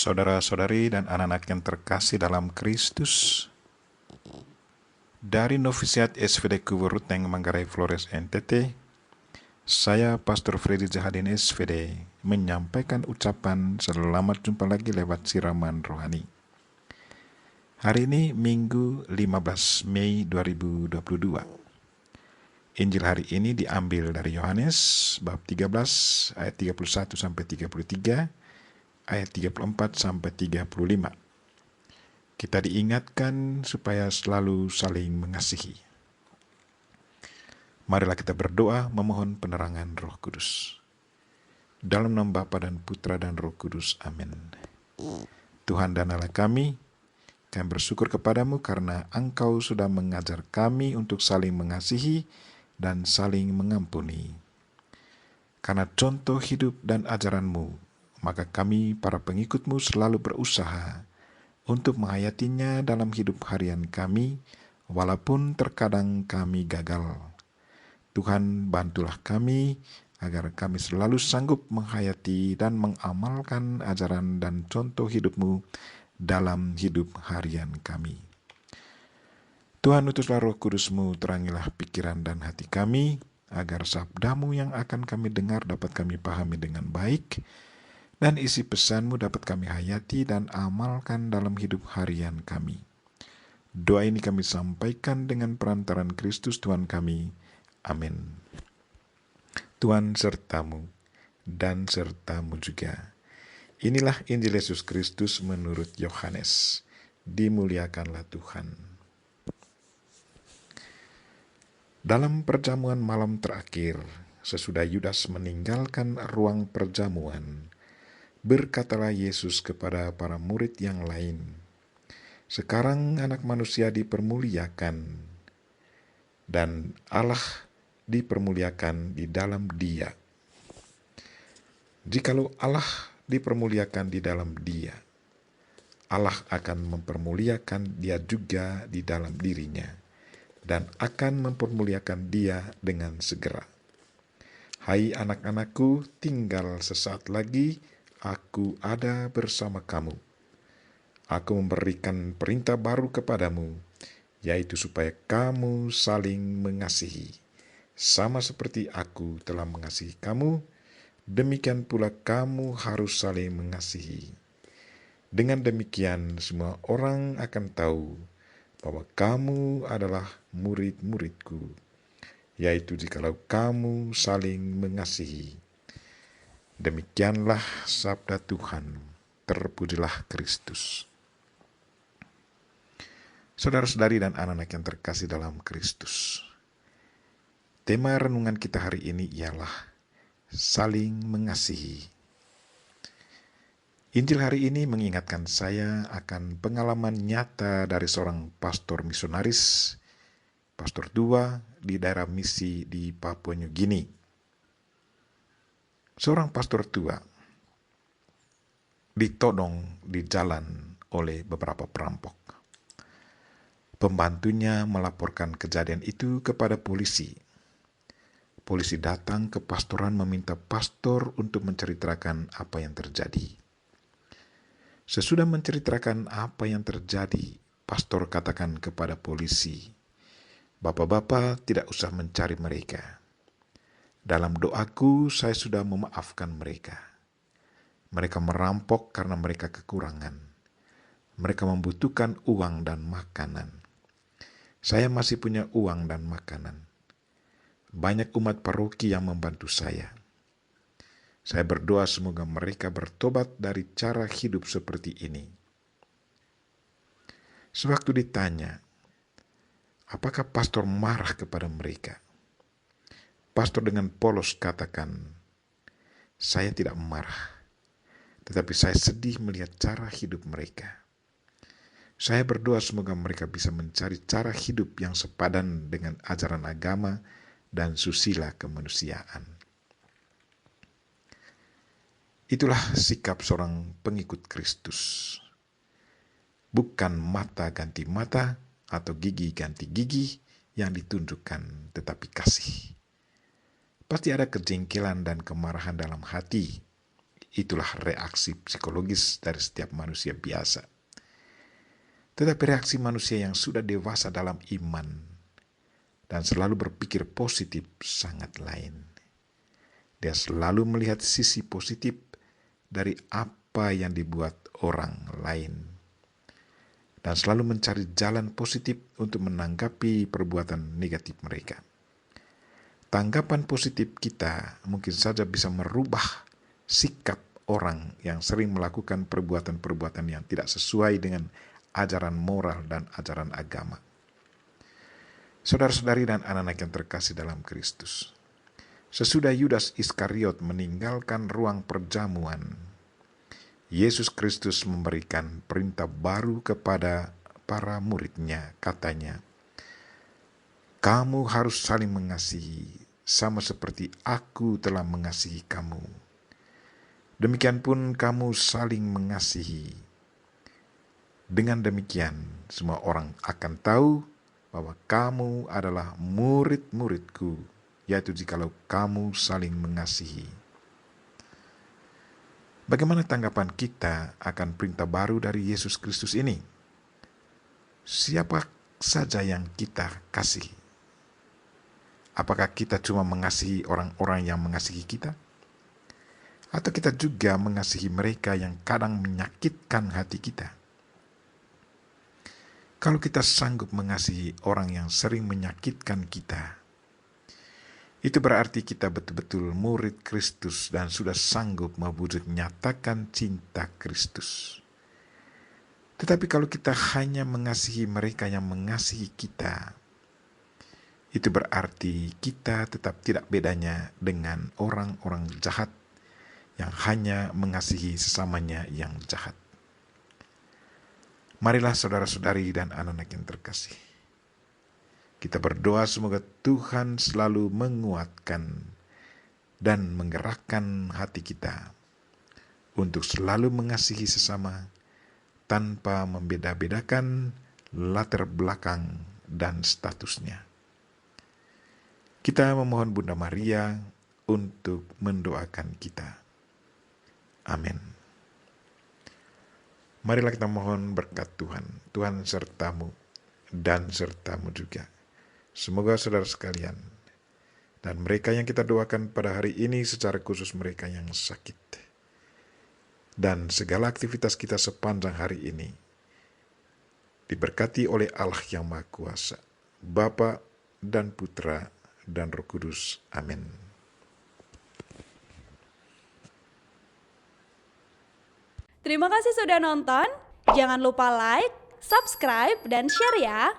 Saudara-saudari dan anak-anak yang terkasih dalam Kristus, dari Novisiat SVD Kuburuteng Manggarai Flores NTT, saya Pastor Freddy Zahadin SVD menyampaikan ucapan selamat jumpa lagi lewat siraman rohani. Hari ini Minggu 15 Mei 2022. Injil hari ini diambil dari Yohanes bab 13 ayat 31 sampai 33, ayat 34 sampai 35. Kita diingatkan supaya selalu saling mengasihi. Marilah kita berdoa memohon penerangan Roh Kudus. Dalam nama Bapa dan Putra dan Roh Kudus. Amin. Tuhan dan Allah kami bersyukur kepadamu karena Engkau sudah mengajar kami untuk saling mengasihi dan saling mengampuni. Karena contoh hidup dan ajaranmu, maka kami para pengikutmu selalu berusaha untuk menghayatinya dalam hidup harian kami, walaupun terkadang kami gagal. Tuhan, bantulah kami agar kami selalu sanggup menghayati dan mengamalkan ajaran dan contoh hidupmu dalam hidup harian kami. Tuhan, utuslah Roh Kudusmu, terangilah pikiran dan hati kami, agar sabdamu yang akan kami dengar dapat kami pahami dengan baik, dan isi pesanmu dapat kami hayati dan amalkan dalam hidup harian kami. Doa ini kami sampaikan dengan perantaran Kristus Tuhan kami. Amin. Tuhan sertamu dan sertamu juga. Inilah Injil Yesus Kristus menurut Yohanes. Dimuliakanlah Tuhan. Dalam perjamuan malam terakhir, sesudah Yudas meninggalkan ruang perjamuan, berkatalah Yesus kepada para murid yang lain, "Sekarang anak manusia dipermuliakan, dan Allah dipermuliakan di dalam Dia. Jikalau Allah dipermuliakan di dalam Dia, Allah akan mempermuliakan Dia juga di dalam dirinya, dan akan mempermuliakan Dia dengan segera. Hai anak-anakku, tinggal sesaat lagi Aku ada bersama kamu. Aku memberikan perintah baru kepadamu, yaitu supaya kamu saling mengasihi. Sama seperti Aku telah mengasihi kamu, demikian pula kamu harus saling mengasihi. Dengan demikian semua orang akan tahu bahwa kamu adalah murid-muridku, yaitu jikalau kamu saling mengasihi." Demikianlah sabda Tuhan. Terpujilah Kristus. Saudara-saudari dan anak-anak yang terkasih dalam Kristus, tema renungan kita hari ini ialah saling mengasihi. Injil hari ini mengingatkan saya akan pengalaman nyata dari seorang pastor misionaris, pastor tua di daerah misi di Papua New Guinea. Seorang pastor tua ditodong di jalan oleh beberapa perampok. Pembantunya melaporkan kejadian itu kepada polisi. Polisi datang ke pastoran meminta pastor untuk menceritakan apa yang terjadi. Sesudah menceritakan apa yang terjadi, pastor katakan kepada polisi, "Bapak-bapak tidak usah mencari mereka. Dalam doaku saya sudah memaafkan mereka. Mereka merampok karena mereka kekurangan. Mereka membutuhkan uang dan makanan. Saya masih punya uang dan makanan. Banyak umat paroki yang membantu saya. Saya berdoa semoga mereka bertobat dari cara hidup seperti ini." Sewaktu ditanya, apakah pastor marah kepada mereka? Pastor dengan polos katakan, "Saya tidak marah, tetapi saya sedih melihat cara hidup mereka. Saya berdoa semoga mereka bisa mencari cara hidup yang sepadan dengan ajaran agama dan susila kemanusiaan." Itulah sikap seorang pengikut Kristus. Bukan mata ganti mata atau gigi ganti gigi yang ditunjukkan, tetapi kasih. Pasti ada kejengkelan dan kemarahan dalam hati. itulah reaksi psikologis dari setiap manusia biasa. Tetapi reaksi manusia yang sudah dewasa dalam iman dan selalu berpikir positif sangat lain. Dia selalu melihat sisi positif dari apa yang dibuat orang lain dan selalu mencari jalan positif untuk menanggapi perbuatan negatif mereka. Tanggapan positif kita mungkin saja bisa merubah sikap orang yang sering melakukan perbuatan-perbuatan yang tidak sesuai dengan ajaran moral dan ajaran agama. Saudara-saudari dan anak-anak yang terkasih dalam Kristus, sesudah Yudas Iskariot meninggalkan ruang perjamuan, Yesus Kristus memberikan perintah baru kepada para murid-Nya. Katanya, "Kamu harus saling mengasihi, sama seperti aku telah mengasihi kamu. Demikian pun kamu saling mengasihi. Dengan demikian, semua orang akan tahu bahwa kamu adalah murid-muridku, yaitu jikalau kamu saling mengasihi." Bagaimana tanggapan kita akan perintah baru dari Yesus Kristus ini? Siapa saja yang kita kasih? Apakah kita cuma mengasihi orang-orang yang mengasihi kita? Atau kita juga mengasihi mereka yang kadang menyakitkan hati kita? Kalau kita sanggup mengasihi orang yang sering menyakitkan kita, itu berarti kita betul-betul murid Kristus dan sudah sanggup mewujud nyatakan cinta Kristus. Tetapi kalau kita hanya mengasihi mereka yang mengasihi kita, itu berarti kita tetap tidak bedanya dengan orang-orang jahat yang hanya mengasihi sesamanya yang jahat. Marilah saudara-saudari dan anak-anak yang terkasih, kita berdoa semoga Tuhan selalu menguatkan dan menggerakkan hati kita untuk selalu mengasihi sesama tanpa membeda-bedakan latar belakang dan statusnya. Kita memohon Bunda Maria untuk mendoakan kita. Amin. Marilah kita mohon berkat Tuhan. Tuhan sertamu dan sertamu juga. Semoga saudara sekalian dan mereka yang kita doakan pada hari ini, secara khusus mereka yang sakit, dan segala aktivitas kita sepanjang hari ini diberkati oleh Allah yang Maha Kuasa, Bapa dan Putra dan Roh Kudus. Amin. Terima kasih sudah nonton. Jangan lupa like, subscribe, dan share ya.